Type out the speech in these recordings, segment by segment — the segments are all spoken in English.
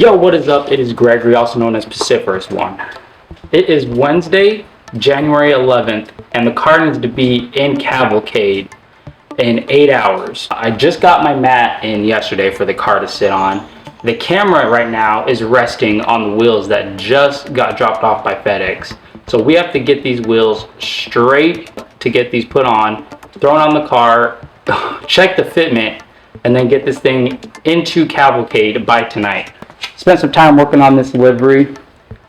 Yo, what is up? It is Gregory, also known as Paciferous One. It is Wednesday, January 11th, and the car needs to be in Cavalcade in 8 hours. I just got my mat in yesterday for the car to sit on. The camera right now is resting on the wheels that just got dropped off by FedEx. So we have to get these wheels straight to get these put on, thrown on the car, check the fitment, and then get this thing into Cavalcade by tonight. Spent some time working on this livery.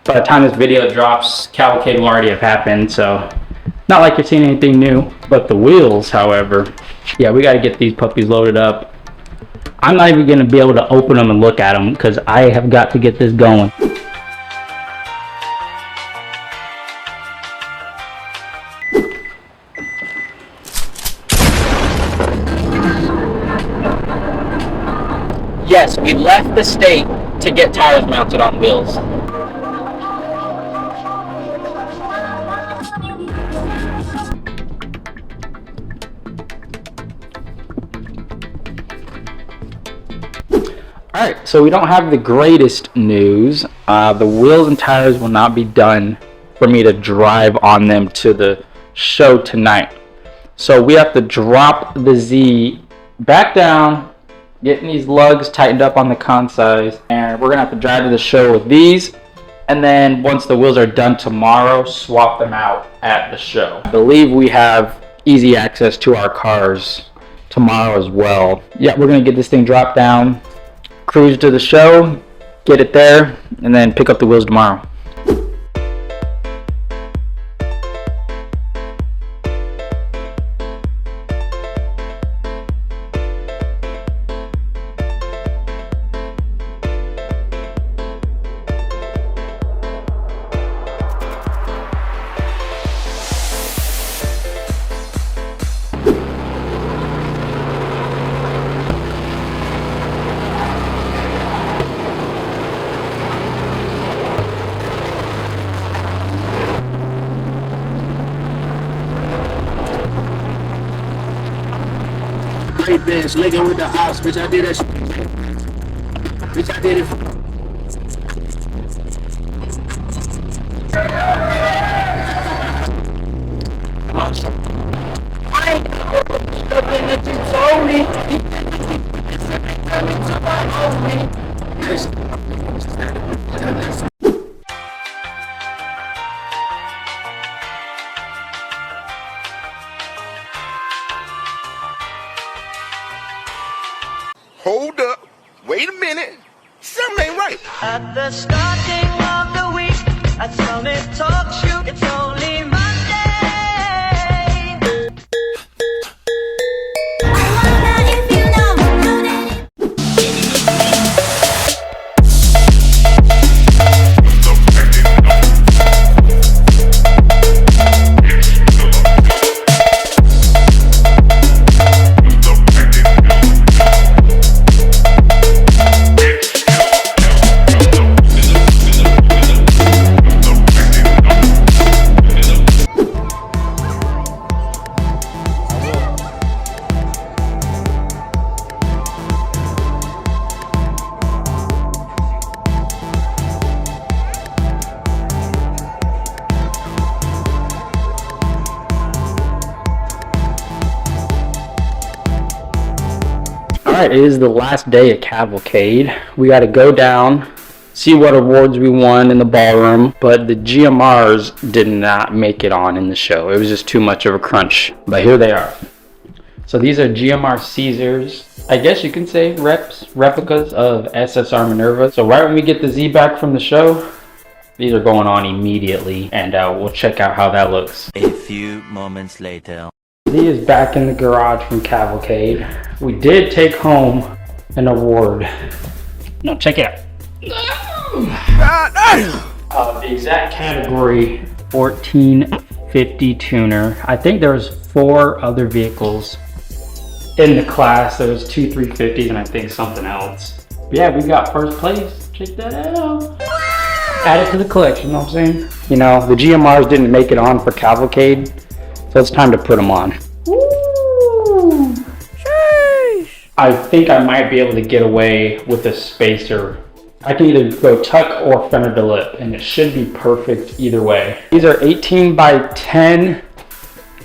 By the time this video drops, Cavalcade will already have happened, so not like you're seeing anything new. But the wheels, however, yeah, we got to get these puppies loaded up. I'm not even going to be able to open them and look at them because I have got to get this going. Yes, we left the state to get tires mounted on wheels. Alright, so we don't have the greatest news. The wheels and tires will not be done for me to drive on them to the show tonight. So we have to drop the Z back down, getting these lugs tightened up on the consize, and we're gonna have to drive to the show with these, and then once the wheels are done tomorrow, swap them out at the show. I believe we have easy access to our cars tomorrow as well. Yeah, we're gonna get this thing dropped down, cruise to the show, get it there, and then pick up the wheels tomorrow. Great bitch, linking with the ops, bitch. I did that shit. Bitch, I did it. I ain't something that you told me. Hold up. Wait a minute. Something ain't right. At the starting of the week, at Summit Talk Shoot, it's only Monday. Alright, it is the last day of Cavalcade. We got to go down, see what awards we won in the ballroom, but the GMRs did not make it on in the show. It was just too much of a crunch, but here they are. So these are GMR Caesars. I guess you can say replicas of SSR Minerva. So right when we get the Z back from the show, these are going on immediately, and we'll check out how that looks. A few moments later. Z is back in the garage from Cavalcade. We did take home an award. No, check it out. The exact category, 1450 tuner. I think there was 4 other vehicles in the class. There was 2 350s and I think something else. But yeah, we got first place. Check that out. Add it to the collection, you know what I'm saying? You know, the GMRs didn't make it on for Cavalcade, so it's time to put them on. Woo! Sheesh. I think I might be able to get away with a spacer I can either go tuck or fender to lip, and it should be perfect either way. These are 18 by 10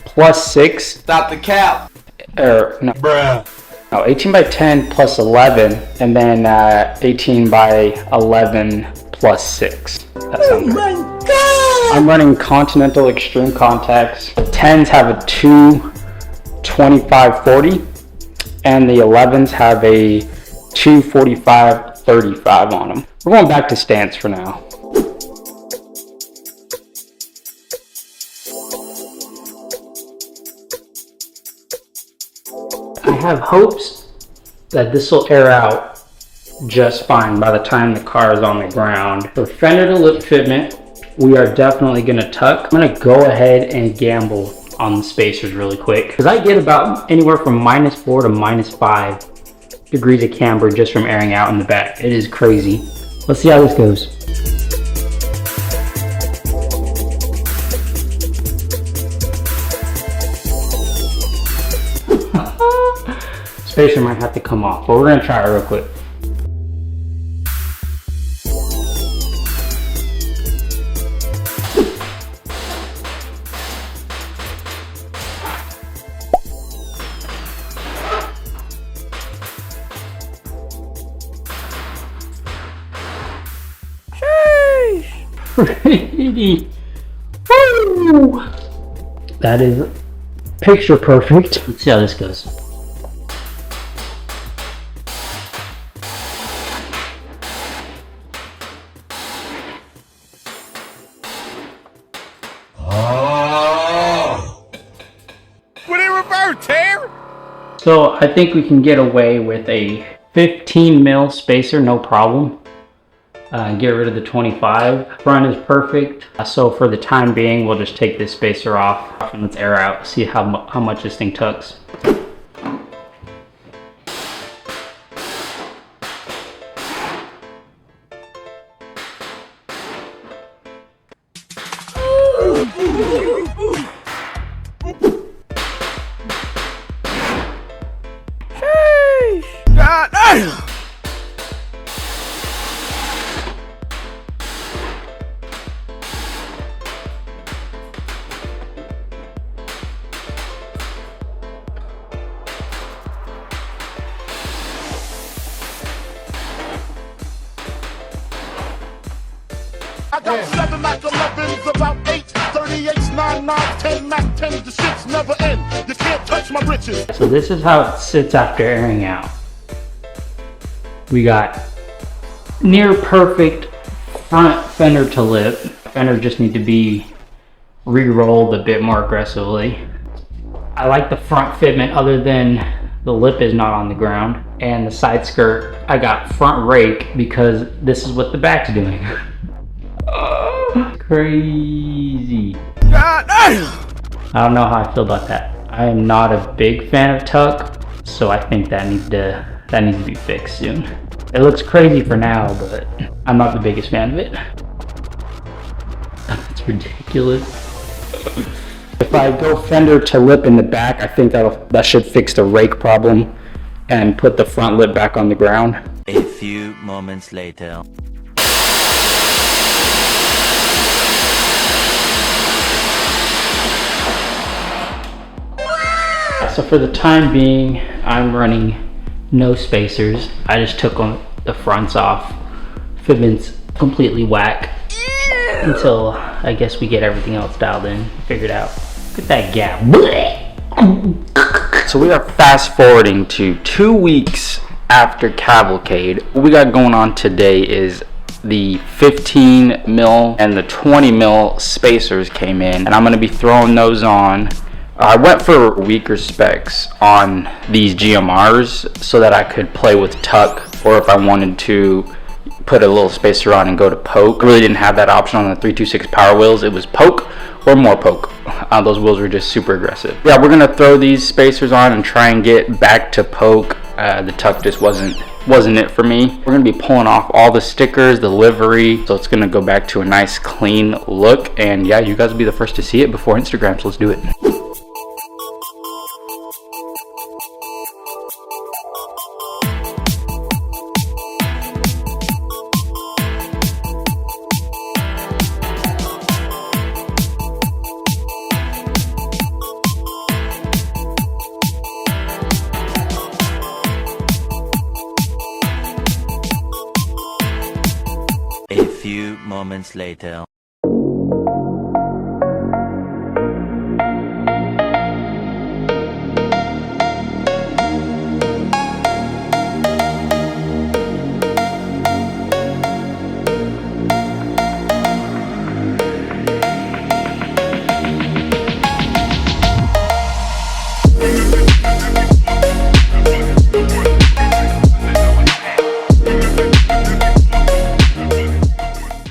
plus 6. Stop the cap. Or no. Bruh. No, 18 by 10 plus 11, and then 18 by 11 plus 6. That sounds right. My God. I'm running Continental Extreme contacts. 10s have a 225/40, and the 11s have a 245/35 on them. We're going back to stance for now. I have hopes that this will air out just fine by the time the car is on the ground. For fender to lip fitment, we are definitely gonna tuck. I'm gonna go ahead and gamble on the spacers really quick, because I get about anywhere from -4 to -5 degrees of camber just from airing out in the back. It is crazy. Let's see how this goes. Spacer might have to come off, but we're gonna try it real quick. Pretty. Woo! That is picture perfect. Let's see how this goes. Would it revert, Terry? So I think we can get away with a 15 mil spacer, no problem. Get rid of the 25. Front is perfect. So for the time being, we'll just take this spacer off and let's air out, see how much this thing tucks. God damn! I got 7 Mac 11s, about 8, 38s, 9, 9, 10 Mac 10s, the shits never end. You can't touch my britches. So this is how it sits after airing out. We got near perfect front fender to lip. Fender just need to be re-rolled a bit more aggressively. I like the front fitment other than the lip is not on the ground. And the side skirt, I got front rake because this is what the back's doing. Crazy. God damn! I don't know how I feel about that. I am not a big fan of tuck, so I think that needs to be fixed soon. It looks crazy for now, but I'm not the biggest fan of it. That's ridiculous. If I go fender to lip in the back, I think that should fix the rake problem and put the front lip back on the ground. A few moments later. So for the time being, I'm running no spacers. I just took the fronts off. Fitment's completely whack until I guess we get everything else dialed in, figured out. Look at that gap. So we are fast forwarding to 2 weeks after Cavalcade. What we got going on today is the 15 mil and the 20 mil spacers came in, and I'm gonna be throwing those on. I went for weaker specs on these GMRs so that I could play with tuck, or if I wanted to put a little spacer on and go to poke. I really didn't have that option on the 326 Power Wheels. It was poke or more poke. Those wheels were just super aggressive. Yeah, we're gonna throw these spacers on and try and get back to poke. The tuck just wasn't it for me. We're gonna be pulling off all the stickers, the livery, so it's gonna go back to a nice clean look. And yeah, you guys will be the first to see it before Instagram, so let's do it. moments later.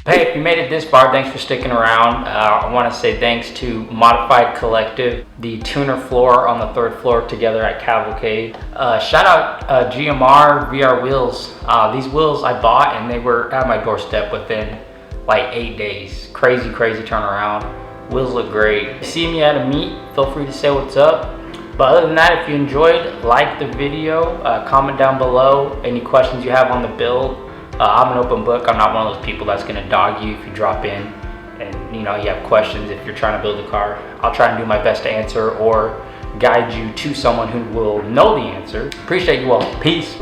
Hey, if you made it this far, thanks for sticking around. I want to say thanks to Modified Collective, the tuner floor on the 3rd floor together at Cavalcade. Shout out GMR VR wheels. These wheels I bought and they were at my doorstep within like 8 days. Crazy turnaround. Wheels look great. If you see me at a meet, feel free to say what's up. But other than that, if you enjoyed, like the video, comment down below any questions you have on the build. I'm an open book. I'm not one of those people that's gonna dog you if you drop in and you have questions. If you're trying to build a car, I'll try and do my best to answer or guide you to someone who will know the answer. Appreciate you all. Peace.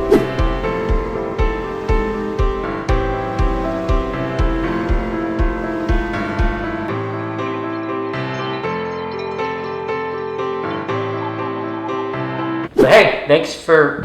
But hey, thanks for